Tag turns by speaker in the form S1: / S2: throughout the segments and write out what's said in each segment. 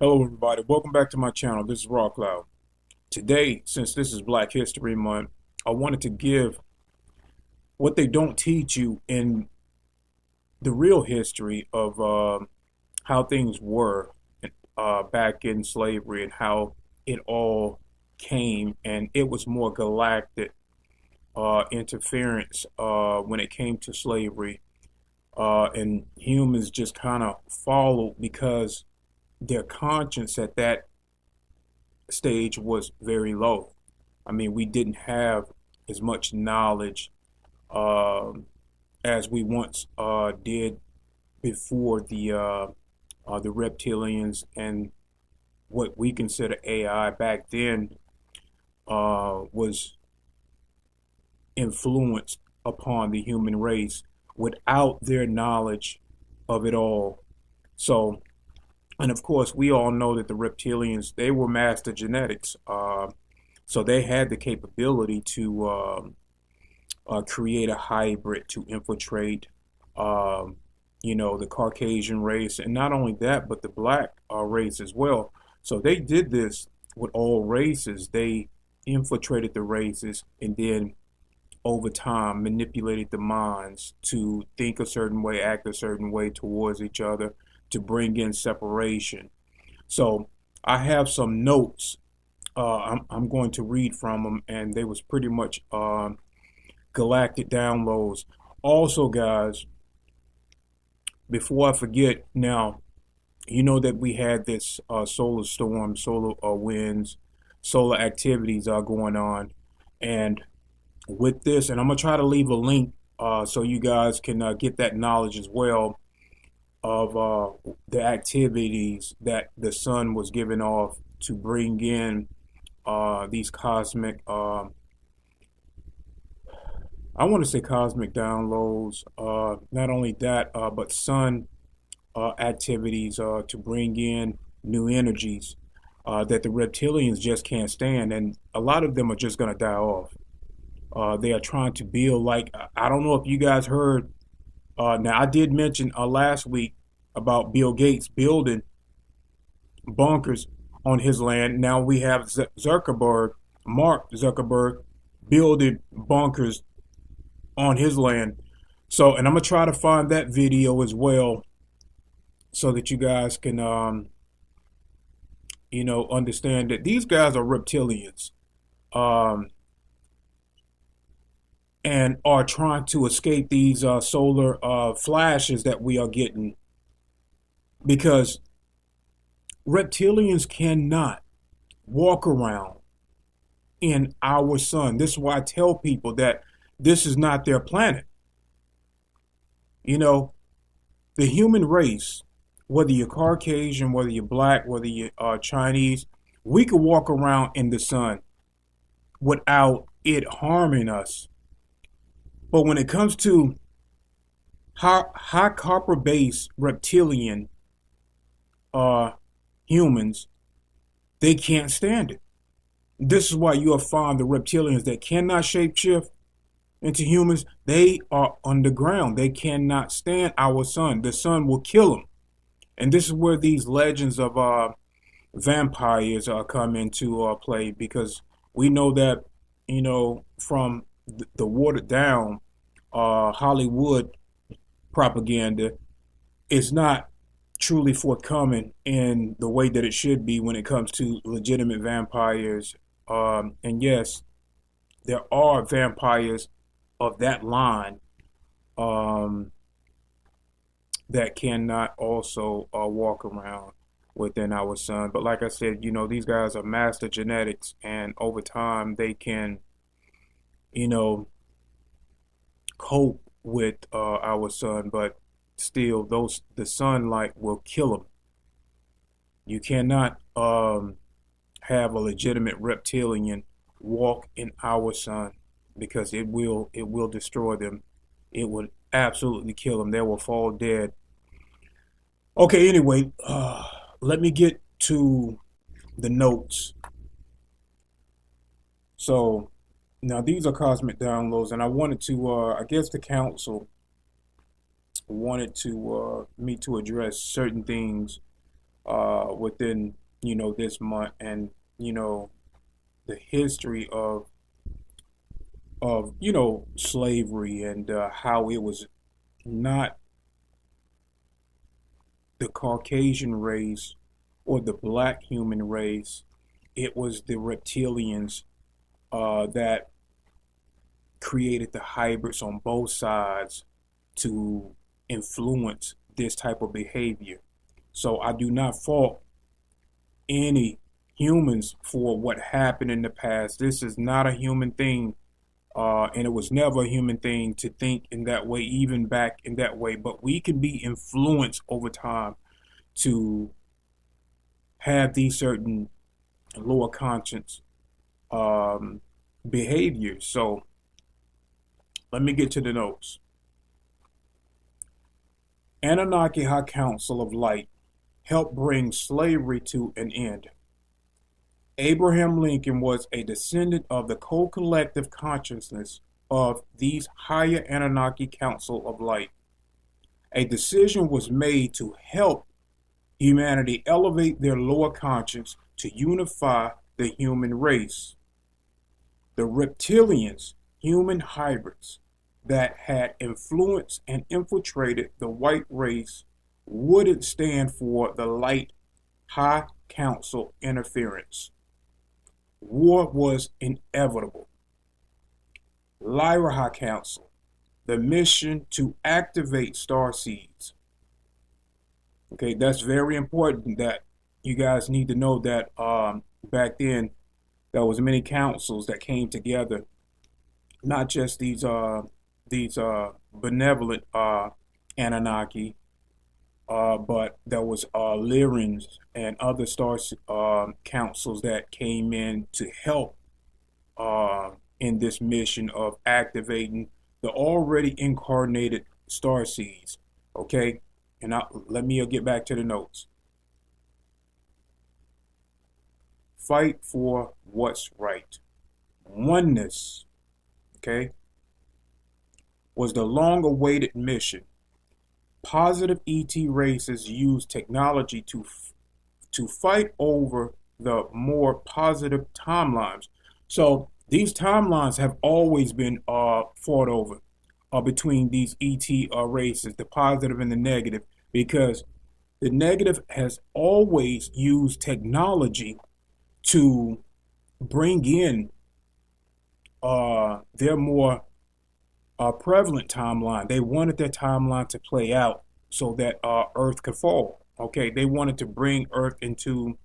S1: Hello, everybody. Welcome back to my channel. This is Raw Cloud. Today, since this is Black History Month, I wanted to give what they don't teach you in the real history of how things were back in slavery and how it all came. And it was more galactic interference when it came to slavery. And humans just kind of followed because their conscience at that stage was very low. I mean, we didn't have as much knowledge um as we once did before the reptilians and what we consider AI back then was influenced upon the human race without their knowledge of it all. So, and of course, we all know that the reptilians, they were master genetics. So they had the capability to create a hybrid to infiltrate, um, the Caucasian race, and not only that, but the black race as well. So they did this with all races. They infiltrated the races, and then over time manipulated the minds to think a certain way, act a certain way towards each other, to bring in separation. So I have some notes. I'm going to read from them, and they was pretty much galactic downloads. Also, guys, before I forget, now you know that we had this solar storm, solar winds, solar activities are going on, and with this, and I'm gonna try to leave a link so you guys can get that knowledge as well of the activities that the sun was giving off to bring in these cosmic I want to say cosmic downloads. Not only that, but sun activities to bring in new energies that the reptilians just can't stand, and a lot of them are just going to die off. They are trying to build, like, I don't know if you guys heard. Now, I did mention last week about Bill Gates building bunkers on his land. Now we have Zuckerberg, Mark Zuckerberg, building bunkers on his land. So, and I'm gonna try to find that video as well, so that you guys can, understand that these guys are reptilians, um, and are trying to escape these solar flashes that we are getting, because reptilians cannot walk around in our sun. This is why I tell people that this is not their planet. You know, the human race, whether you're Caucasian, whether you're black, whether you're Chinese, we could walk around in the sun without it harming us. But when it comes to high copper based reptilian humans, they can't stand it. This is why you'll find the reptilians that cannot shapeshift into humans, they are underground. They cannot stand our sun. The sun will kill them. And this is where these legends of vampires come into play, because we know that, from the watered down Hollywood propaganda, is not truly forthcoming in the way that it should be when it comes to legitimate vampires. And yes, there are vampires of that line um, that cannot also walk around within our sun. But like I said, these guys are master genetics, and over time they can, you know, cope with our sun, but still, the sunlight will kill them. You cannot have a legitimate reptilian walk in our sun, because it will destroy them. It would absolutely kill them. They will fall dead. Okay, anyway, let me get to the notes. So now these are cosmic downloads, and I wanted to, I guess the council wanted to me to address certain things within, this month, and, the history of slavery, and how it was not the Caucasian race or the black human race. It was the reptilians that created the hybrids on both sides to influence this type of behavior. So I do not fault any humans for what happened in the past. This is not a human thing, and it was never a human thing to think in that way, even back in that way. But we can be influenced over time to have these certain lower conscience behaviors. So let me get to the notes. Anunnaki High Council of Light helped bring slavery to an end. Abraham Lincoln was a descendant of the co-collective consciousness of these higher Anunnaki Council of Light. A decision was made to help humanity elevate their lower conscience to unify the human race. The reptilians, human hybrids that had influenced and infiltrated the white race, wouldn't stand for the light high council interference. War was inevitable. Lyra High Council, the mission to activate star seeds. Okay, that's very important that you guys need to know that back then there was many councils that came together, not just these benevolent Anunnaki, but there was Lyrians and other star councils that came in to help in this mission of activating the already incarnated star seeds. Okay, and let me get back to the notes. Fight for what's right. Oneness, okay, was the long-awaited mission. Positive ET races use technology to fight over the more positive timelines. So these timelines have always been fought over between these ET races, the positive and the negative, because the negative has always used technology to bring in their more prevalent timeline. They wanted their timeline to play out so that Earth could fall. Okay, they wanted to bring Earth into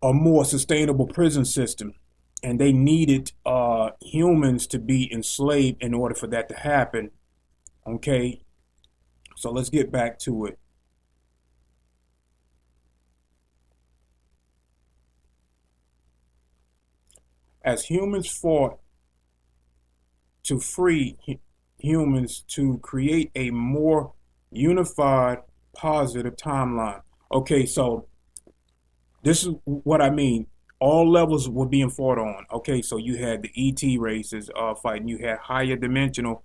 S1: a more sustainable prison system, and they needed humans to be enslaved in order for that to happen. Okay, so let's get back to it. As humans fought to free humans to create a more unified, positive timeline. Okay, so this is what I mean. All levels were being fought on. Okay, so you had the ET races fighting. You had higher dimensional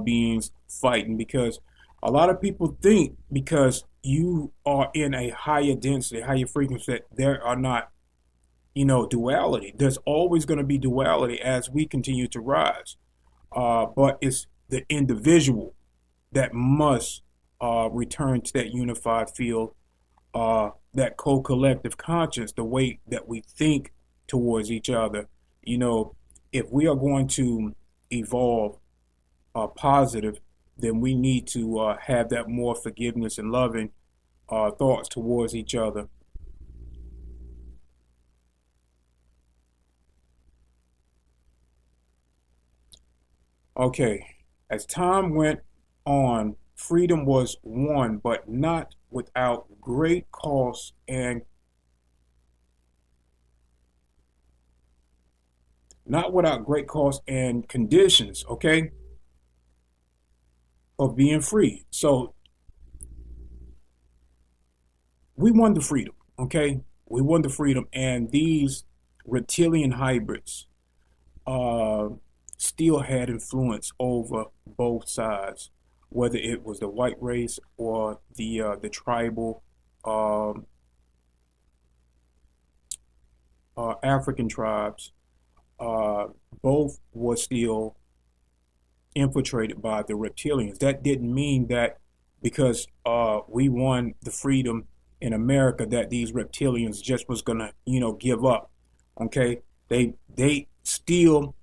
S1: beings fighting, because a lot of people think because you are in a higher density, higher frequency, that there are not, duality. There's always going to be duality as we continue to rise. But it's the individual that must return to that unified field, that co-collective conscience, the way that we think towards each other. If we are going to evolve positive, then we need to have that more forgiveness and loving thoughts towards each other. Okay, as time went on, freedom was won, but not without great cost and conditions, okay, of being free. So we won the freedom, okay? We won the freedom, and these reptilian hybrids still had influence over both sides, whether it was the white race or the tribal African tribes, uh, both were still infiltrated by the reptilians. That didn't mean that because we won the freedom in America that these reptilians just was gonna, give up. Okay, they still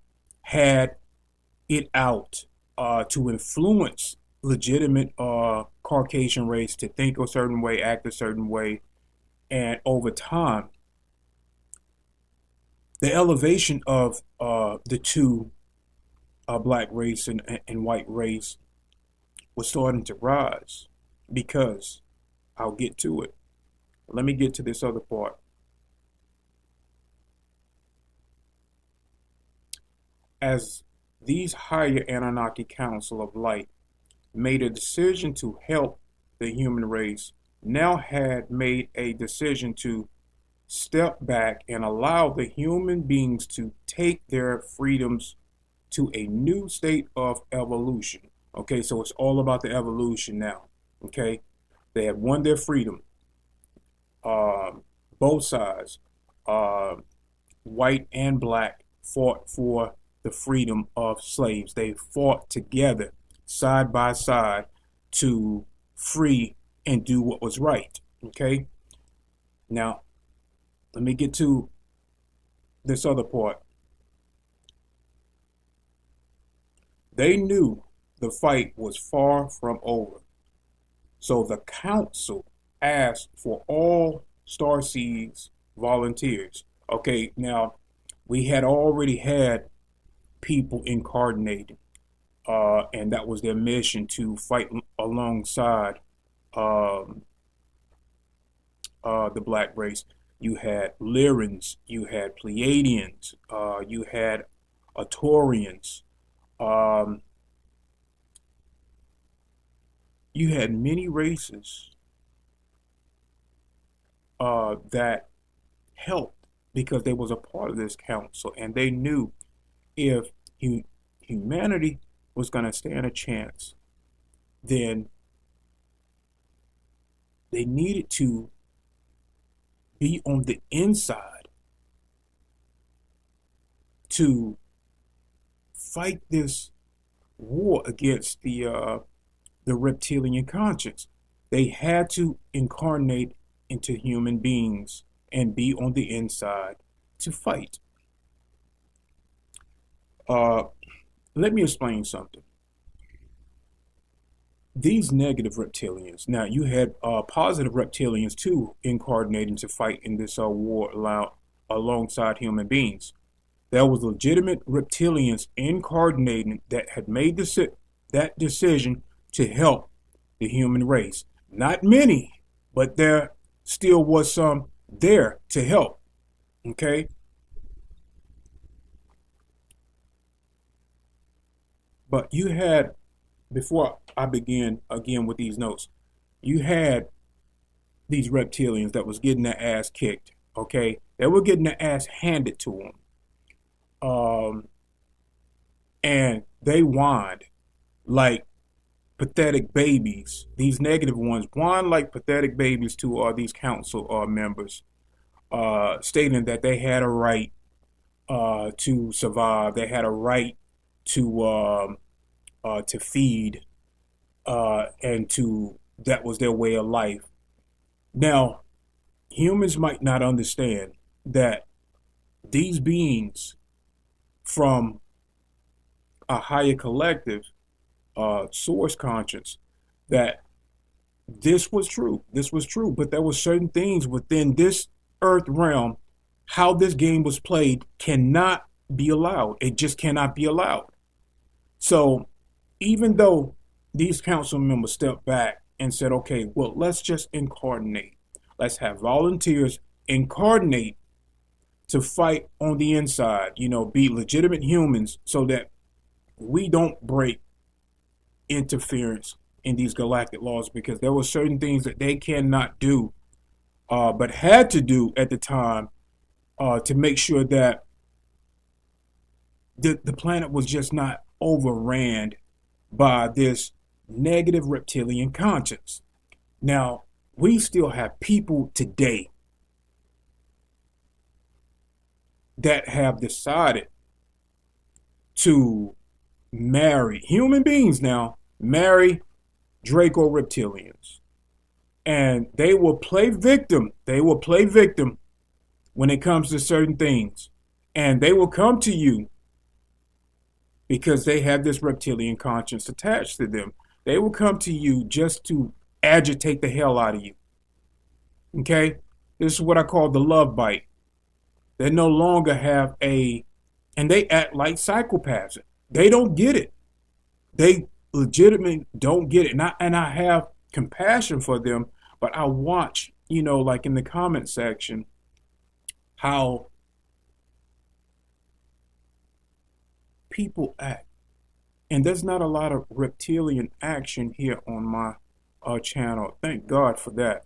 S1: had it out to influence legitimate Caucasian race to think a certain way, act a certain way, and over time, the elevation of the two black race and white race was starting to rise because I'll get to it. Let me get to this other part. As these higher Anunnaki Council of Light made a decision to help the human race, now had made a decision to step back and allow the human beings to take their freedoms to a new state of evolution. Okay, so it's all about the evolution now. Okay, they had won their freedom. Both sides, uh, white and black, fought for the freedom of slaves. They fought together, side by side, to free and do what was right. Okay, now let me get to this other part. They knew the fight was far from over. So the council asked for all Starseeds volunteers. Okay, now we had already had people incarnated, and that was their mission to fight alongside um, the black race. You had Lyrans, you had Pleiadians, you had Atorians, um, you had many races that helped because they was a part of this council, and they knew if humanity was going to stand a chance, then they needed to be on the inside to fight this war against the reptilian conscience. They had to incarnate into human beings and be on the inside to fight. Uh, Let me explain something. These negative reptilians. Now you had positive reptilians too incarnating to fight in this war alongside human beings. There was legitimate reptilians incarnating that had made that decision to help the human race. Not many, but there still was some there to help. Okay, but you had, before I begin again with these notes, you had these reptilians that was getting their ass kicked. Okay, they were getting their ass handed to them, and they whined like pathetic babies. These negative ones whined like pathetic babies to these council members, stating that they had a right to survive. They had a right to feed, and to that was their way of life. Now, humans might not understand that these beings from a higher collective source conscience, that this was true. This was true, but there were certain things within this earth realm. How this game was played cannot be allowed. It just cannot be allowed. So even though these council members stepped back and said, okay, well, let's just incarnate. Let's have volunteers incarnate to fight on the inside, be legitimate humans so that we don't break interference in these galactic laws, because there were certain things that they cannot do, but had to do at the time to make sure that the planet was just not overran by this negative reptilian conscience. Now, we still have people today that have decided to marry human beings now, marry Draco reptilians. And they will play victim. They will play victim when it comes to certain things. And they will come to you because they have this reptilian conscience attached to them. They will come to you just to agitate the hell out of you. Okay? This is what I call the love bite. They no longer have and they act like psychopaths. They don't get it. They legitimately don't get it. And I have compassion for them, but I watch, like in the comment section, how people act. And there's not a lot of reptilian action here on my channel. Thank God for that.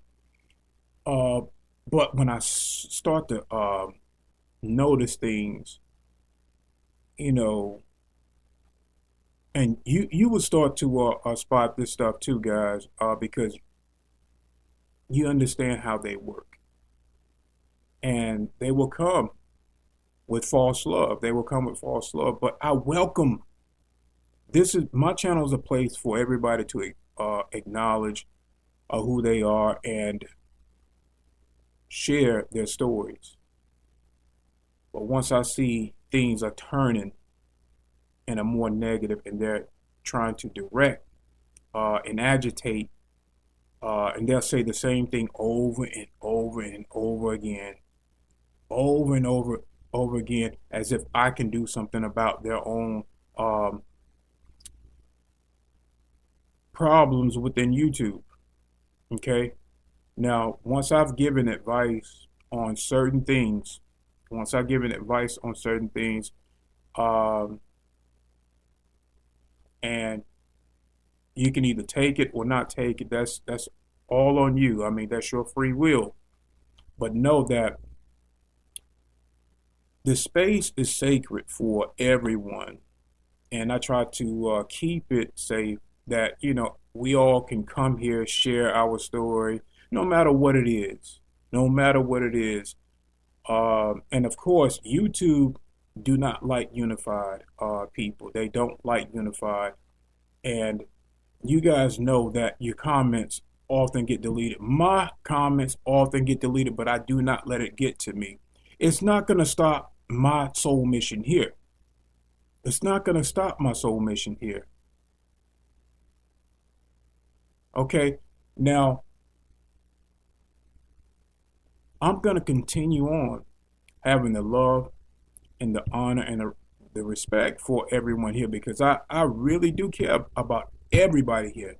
S1: But when I start to notice things, and you will start to spot this stuff too, guys, because you understand how they work. And they will come with false love. They will come with false love. But I welcome. My channel is a place for everybody to acknowledge who they are and share their stories. But once I see things are turning in a more negative, and they're trying to direct and agitate, and they'll say the same thing over and over and over again, over and over again, as if I can do something about their own problems within YouTube. Okay? Now, once I've given advice on certain things, and you can either take it or not take it. That's all on you. I mean, that's your free will. But know that the space is sacred for everyone, and I try to keep it safe. That we all can come here, share our story, no matter what it is. No matter what it is. And of course, YouTube do not like unified people. They don't like unified. And you guys know that your comments often get deleted. My comments often get deleted, but I do not let it get to me. It's not going to stop my soul mission here. It's not going to stop my soul mission here. Okay, now I'm going to continue on having the love and the honor and the respect for everyone here, because I really do care about everybody here.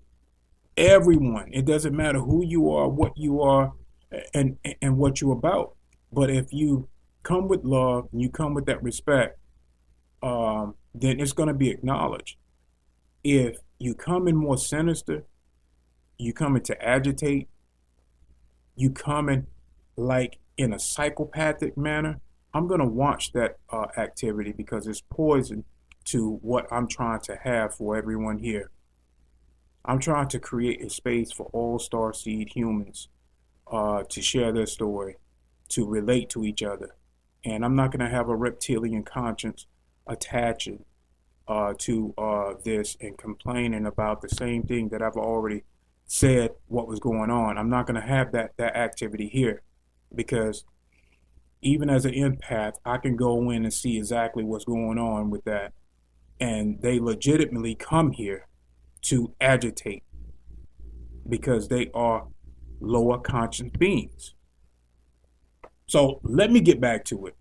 S1: Everyone. It doesn't matter who you are, what you are, and what you're about. But if you come with love and you come with that respect, then it's going to be acknowledged. If you come in more sinister, you come in to agitate, you come in like in a psychopathic manner, I'm going to watch that activity, because it's poison to what I'm trying to have for everyone here. I'm trying to create a space for all starseed humans to share their story, to relate to each other. And I'm not going to have a reptilian conscience attaching to this and complaining about the same thing that I've already said what was going on. I'm not going to have that activity here, because even as an empath, I can go in and see exactly what's going on with that. And they legitimately come here to agitate because they are lower conscious beings. So let me get back to it.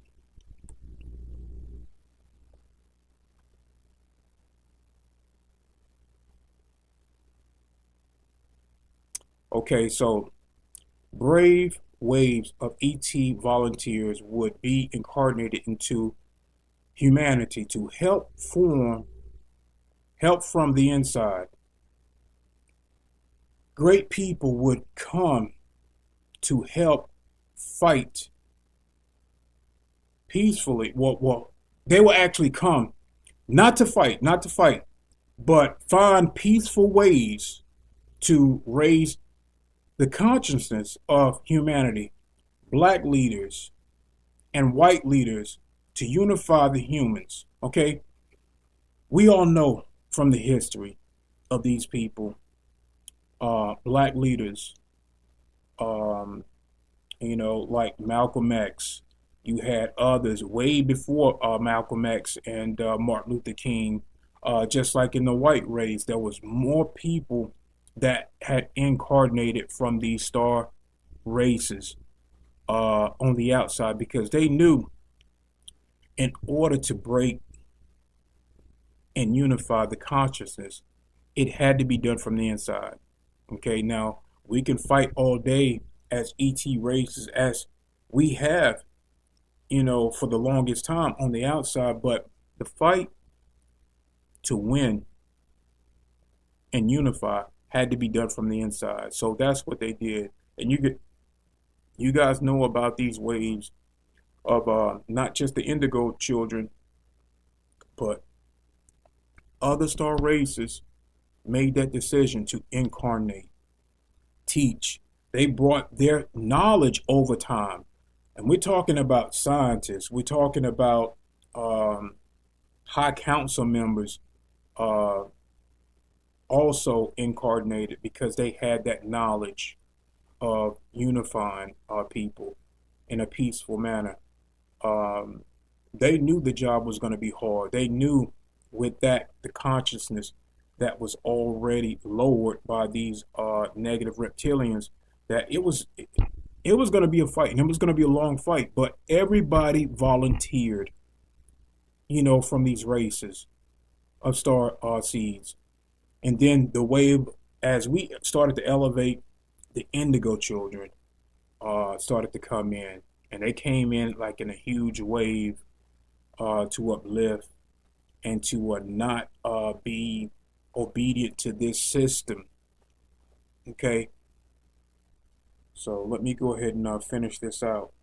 S1: Okay, so brave waves of ET volunteers would be incarnated into humanity to help from the inside. Great people would come to help fight peacefully. Well, they will actually come not to fight, but find peaceful ways to raise the consciousness of humanity. Black leaders and white leaders to unify the humans. Okay, we all know from the history of these people, black leaders, um, like Malcolm X. You had others way before Malcolm X and Martin Luther King. Just like in the white race, there was more people that had incarnated from these star races on the outside because they knew in order to break and unify the consciousness, it had to be done from the inside. Okay, now we can fight all day as ET races as we have, for the longest time on the outside, but the fight to win and unify had to be done from the inside. So that's what they did. And you guys know about these waves of not just the indigo children, but other star races made that decision to incarnate, teach. They brought their knowledge over time. And we're talking about scientists. We're talking about high council members uh, also incarnated because they had that knowledge of unifying our people in a peaceful manner. Um, they knew the job was going to be hard. They knew with that the consciousness that was already lowered by these negative reptilians that it was going to be a fight and it was going to be a long fight. But everybody volunteered, from these races of star seeds, and then the wave as we started to elevate, the indigo children started to come in, and they came in like in a huge wave to uplift and to not be obedient to this system. Okay, so let me go ahead and finish this out.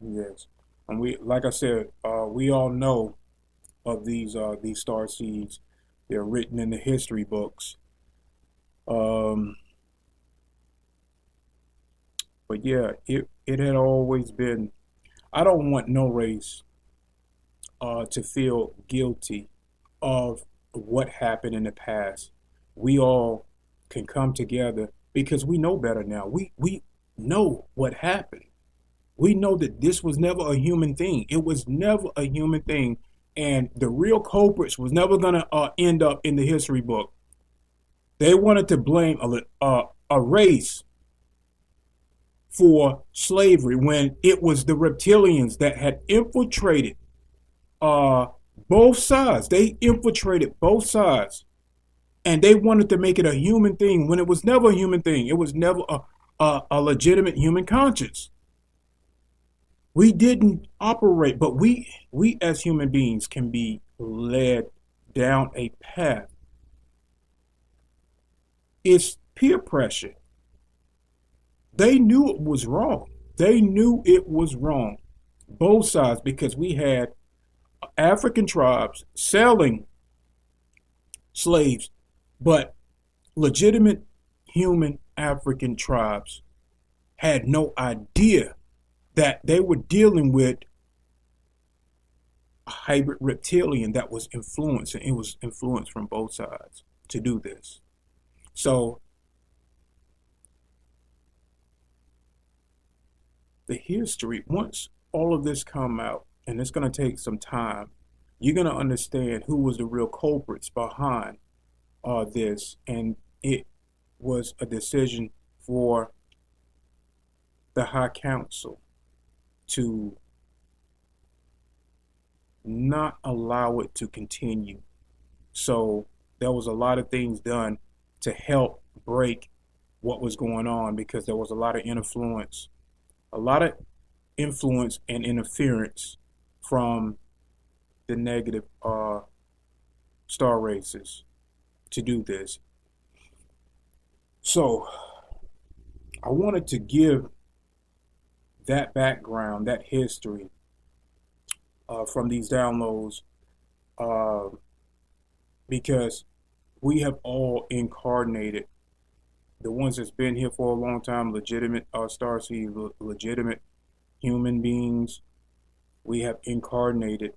S1: Yes, and we, like I said, we all know of these star seeds. They're written in the history books. Um, but yeah, it had always been. I don't want no race to feel guilty of what happened in the past. We all can come together because we know better now. We know what happened. We know that this was never a human thing. It was never a human thing, and the real culprits was never gonna end up in the history book. They wanted to blame a race for slavery when it was the reptilians that had infiltrated uh, both sides. They infiltrated both sides, and they wanted to make it a human thing when it was never a human thing. It was never a legitimate human conscience. We didn't operate, but we as human beings can be led down a path. It's peer pressure. They knew it was wrong. They knew it was wrong. Both sides, because we had African tribes selling slaves, but legitimate human African tribes had no idea that they were dealing with a hybrid reptilian that was influenced, and it was influenced from both sides to do this. So the history, once all of this come out, and it's going to take some time, you're going to understand who was the real culprits behind this, and it was a decision for the High Council to not allow it to continue. So there was a lot of things done to help break what was going on because there was a lot of influence and interference from the negative star races to do this. So I wanted to give that background, that history, from these downloads, uh, because we have all incarnated. The ones that's been here for a long time, legitimate starseed, legitimate human beings, we have incarnated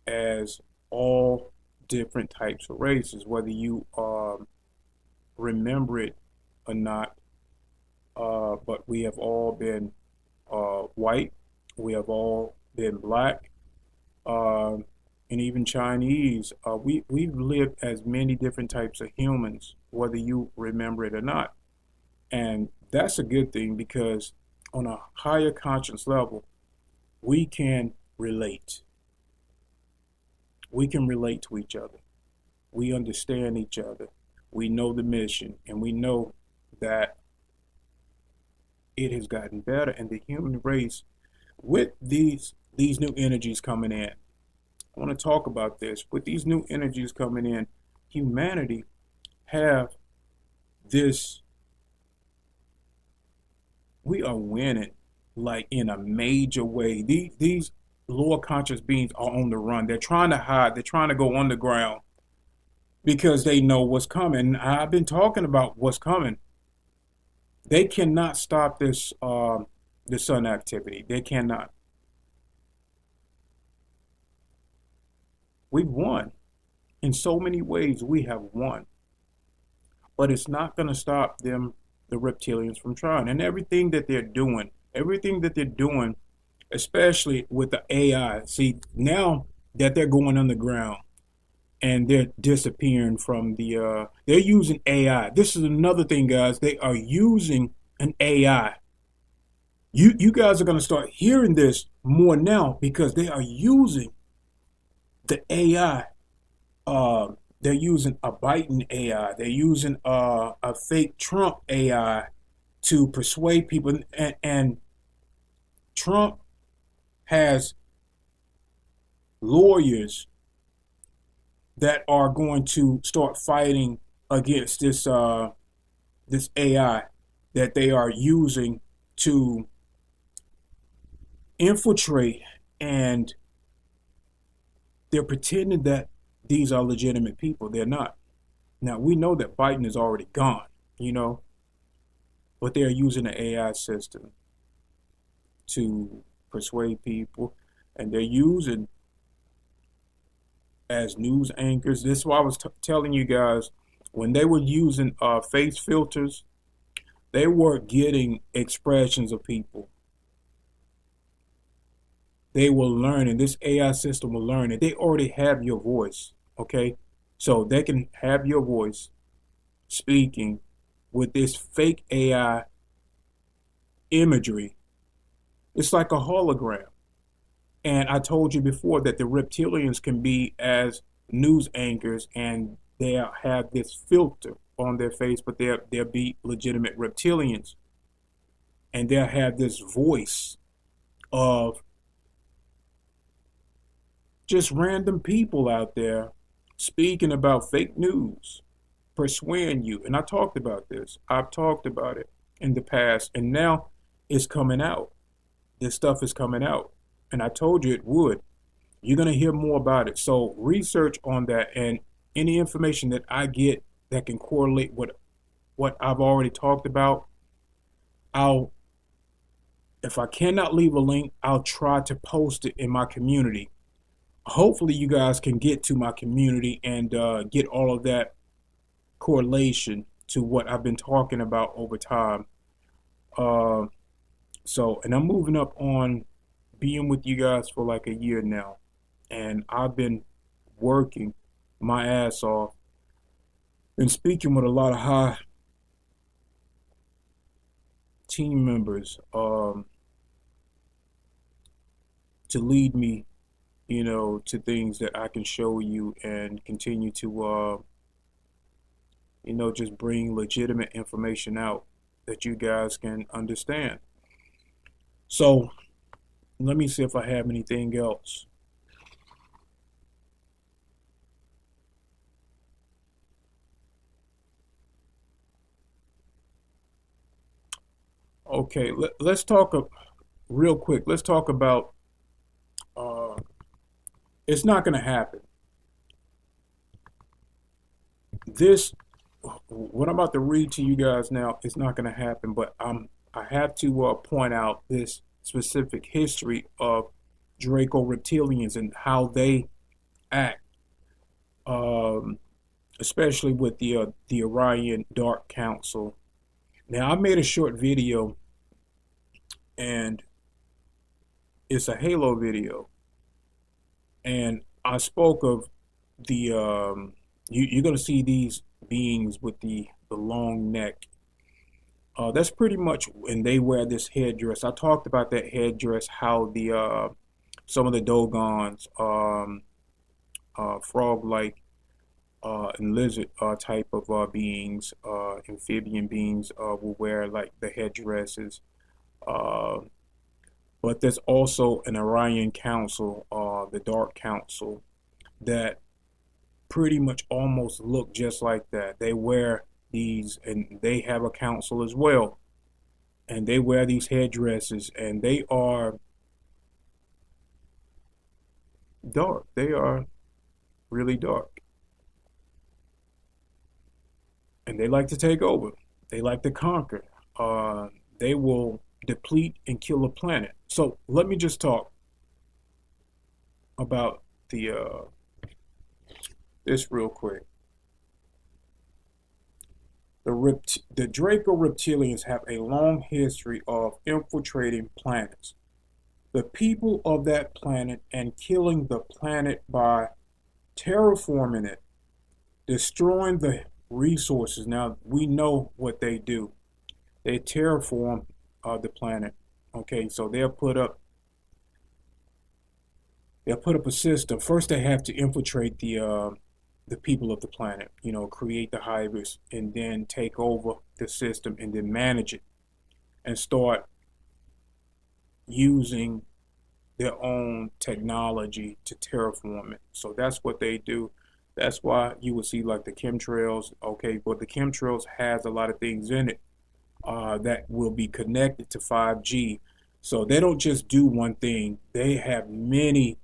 S1: as all different types of races, whether you remember it or not. But we have all been white, we have all been black, uh, and even Chinese. We've lived as many different types of humans, whether you remember it or not. And that's a good thing because on a higher conscience level, we can relate. We can relate to each other. We understand each other. We know the mission, and we know that it has gotten better. And the human race, with these new energies coming in, I want to talk about this. With these new energies coming in, humanity have this. We are winning, like in a major way. These lower conscious beings are on the run. They're trying to hide. They're trying to go underground because they know what's coming. I've been talking about what's coming. They cannot stop this the sun activity. They cannot. We've won. In so many ways we have won. But it's not gonna stop them, the reptilians, from trying. And everything that they're doing, especially with the AI. See, now that they're going underground and they're disappearing from they're using AI. This is another thing, guys. They are using an AI. You guys are going to start hearing this more now because they are using the AI. They're using a Biden AI. They're using a fake Trump AI to persuade people. And Trump has lawyers that are going to start fighting against this AI that they are using to infiltrate, and they're pretending that these are legitimate people. They're not. Now we know that Biden is already gone, you know, but they're using the AI system to persuade people, and they're using as news anchors. This is why I was telling you guys, when they were using face filters, they were getting expressions of people. They will learn, and this AI system will learn it. They already have your voice, okay? So they can have your voice speaking with this fake AI imagery. It's like a hologram. And I told you before that the reptilians can be as news anchors, and they have this filter on their face, but they'll be legitimate reptilians. And they'll have this voice of just random people out there speaking about fake news, persuading you. And I talked about this. I've talked about it in the past, and now it's coming out. This stuff is coming out. And I told you it would. You're going to hear more about it. So research on that, and any information that I get that can correlate with what I've already talked about, if I cannot leave a link, I'll try to post it in my community. Hopefully you guys can get to my community and get all of that correlation to what I've been talking about over time. Uh, and I'm moving up on being with you guys for like a year now, and I've been working my ass off and speaking with a lot of high team members to lead me, you know, to things that I can show you and continue to, you know, just bring legitimate information out that you guys can understand. So let me see if I have anything else. Okay, let's talk real quick. Let's talk about uh, It's not going to happen. This, what I'm about to read to you guys now, is not going to happen. But I have to point out this specific history of Draco reptilians and how they act, um, especially with the Orion Dark Council. Now, I made a short video, and it's a Halo video, and I spoke of the you're gonna see these beings with the long neck. That's pretty much, and they wear this headdress. I talked about that headdress, how the some of the Dogons, frog-like and lizard type of beings, amphibian beings, will wear like the headdresses. Uh, but there's also an Orion Council, the Dark Council, that pretty much almost look just like that. They wear these, and they have a council as well, and they wear these headdresses, and they are dark. They are really dark, and they like to take over. They like to conquer. Uh, they will deplete and kill a planet. So let me just talk about the this real quick. The Draco reptilians have a long history of infiltrating planets, the people of that planet, and killing the planet by terraforming it, destroying the resources. Now we know what they do. They terraform the planet. Okay, so they'll put up a system. First, they have to infiltrate the people of the planet. You know, create the hybrids, and then take over the system, and then manage it, and start using their own technology to terraform it. So that's what they do. That's why you will see like the chemtrails. Okay, but the chemtrails has a lot of things in it that will be connected to 5G. So they don't just do one thing. They have many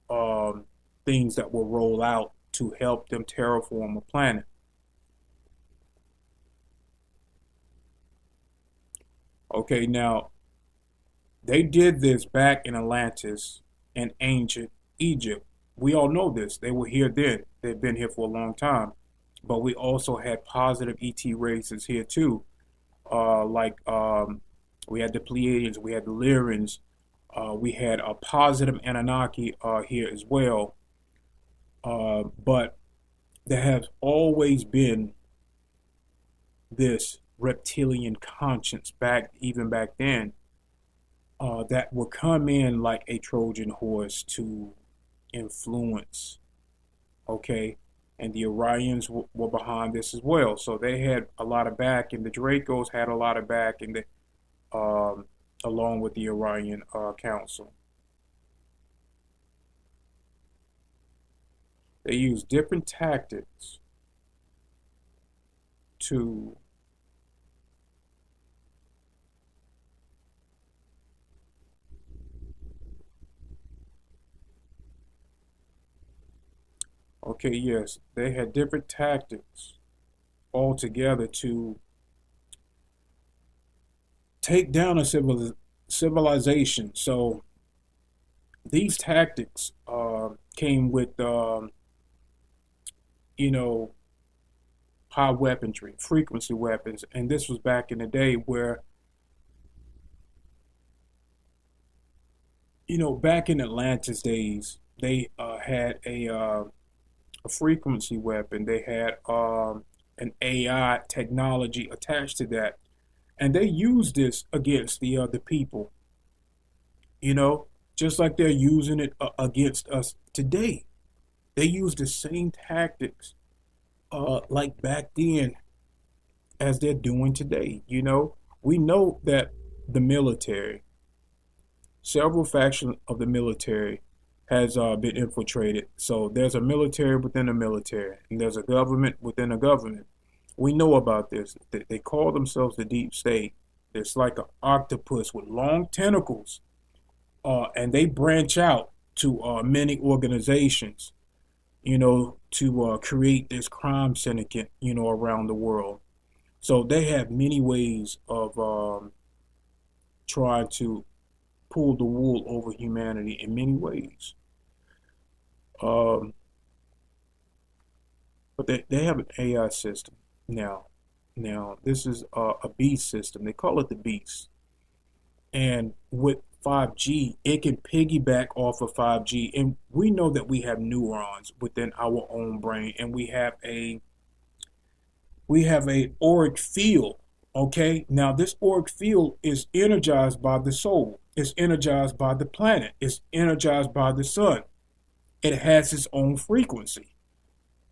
S1: um, things that will roll out to help them terraform a planet. Okay, now they did this back in Atlantis and ancient Egypt. We all know this. They were here then. They've been here for a long time. But we also had positive ET races here too. We had the Pleiadians, we had the Lyrians, we had a positive Anunnaki here as well. But there has always been this reptilian conscience back, even back then, that would come in like a Trojan horse to influence. Okay, and the Orions were behind this as well. So they had a lot of back, and the Dracos had a lot of back, and um, along with the Orion Council, they use different tactics to okay, yes, they had different tactics altogether to take down a civilization. So these tactics came with, you know, high weaponry, frequency weapons, and this was back in the day where, you know, back in Atlantis days, they had a frequency weapon. They had an AI technology attached to that, and they used this against the people. You know, just like they're using it against us today. They use the same tactics like back then as they're doing today. You know, we know that the military, several factions of the military, has been infiltrated. So there's a military within a military, and there's a government within a government. We know about this. They call themselves the deep state. It's like an octopus with long tentacles, and they branch out to many organizations, to create this crime syndicate, around the world. So they have many ways of trying to pull the wool over humanity in many ways. Um, but they have an AI system now. Now, this is a beast system. They call it the beast. And with 5G, it can piggyback off of 5G. And we know that we have neurons within our own brain, and we have a auric field. Okay, now this auric field is energized by the soul. It's energized by the planet. It's energized by the sun. It has its own frequency.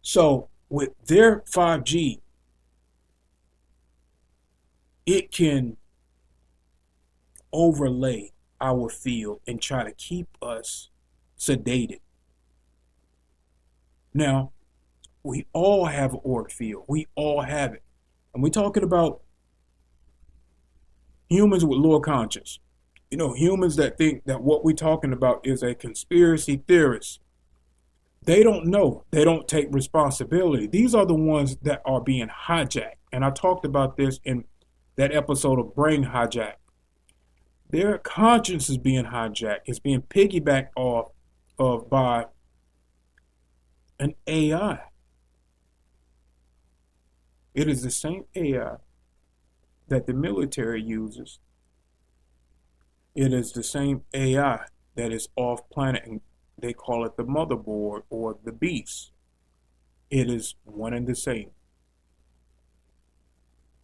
S1: So with their 5G, it can overlay our field and try to keep us sedated. Now, we all have an auric field. We all have it. And we're talking about humans with lower conscience. Humans that think that what we're talking about is a conspiracy theorist. They don't know. They don't take responsibility. These are the ones that are being hijacked. And I talked about this in that episode of Brain Hijack. Their conscience is being hijacked. It's being piggybacked off of by an AI. It is the same AI that the military uses. It is the same AI that is off planet, and they call it the motherboard or the beast. It is one and the same.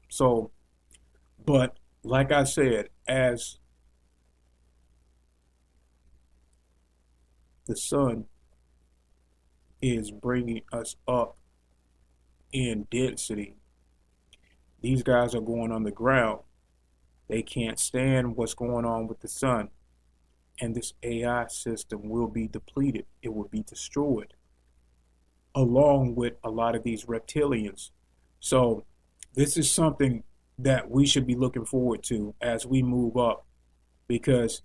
S1: So, but like I said, as the sun is bringing us up in density, these guys are going underground. They can't stand what's going on with the sun. And this AI system will be depleted. It will be destroyed, along with a lot of these reptilians. So this is something that we should be looking forward to as we move up, because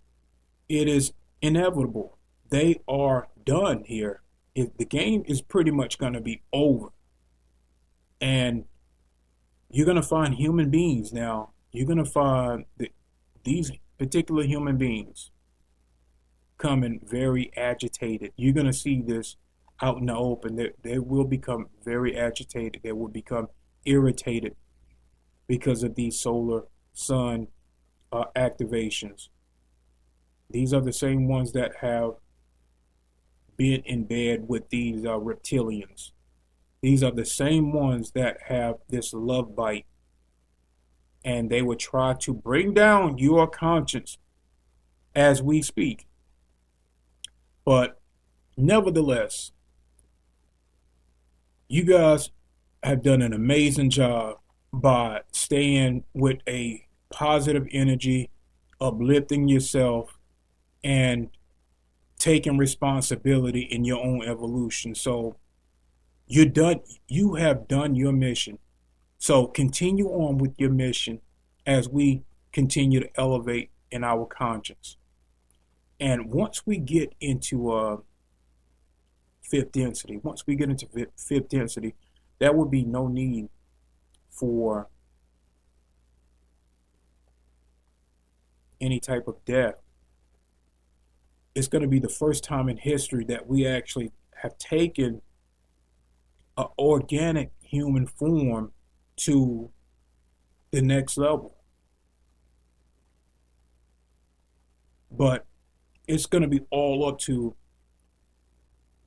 S1: it is inevitable. They are done here. The game is pretty much going to be over. And you're going to find human beings now. You're going to find these particular human beings coming very agitated. You're going to see this out in the open. They will become very agitated. They will become irritated because of these solar sun activations. These are the same ones that have been in bed with these reptilians. These are the same ones that have this love bite, and they will try to bring down your conscience as we speak. But nevertheless, you guys have done an amazing job by staying with a positive energy, uplifting yourself, and taking responsibility in your own evolution. So you're done. You have done your mission. So continue on with your mission as we continue to elevate in our conscience. And once we get into fifth density, there will be no need for any type of death. It's going to be the first time in history that we actually have taken an organic human form to the next level. But it's going to be all up to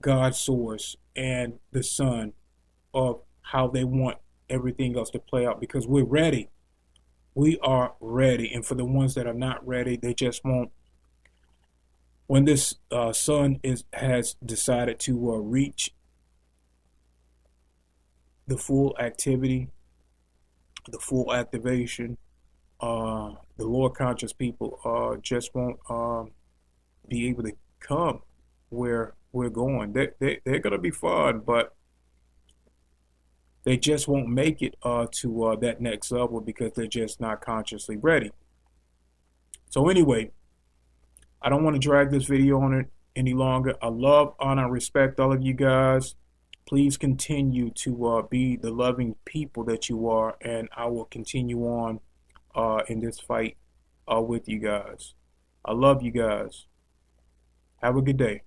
S1: God's source and the sun of how they want everything else to play out, because we're ready. We are ready. And for the ones that are not ready, they just won't. When this sun has decided to reach the full activity, the full activation, the lower conscious people just won't be able to come where we're going. They're going to be fun, but they just won't make it to that next level because they're just not consciously ready. So anyway, I don't want to drag this video on it any longer. I love, honor, and respect all of you guys. Please continue to be the loving people that you are, and I will continue on in this fight with you guys. I love you guys. Have a good day.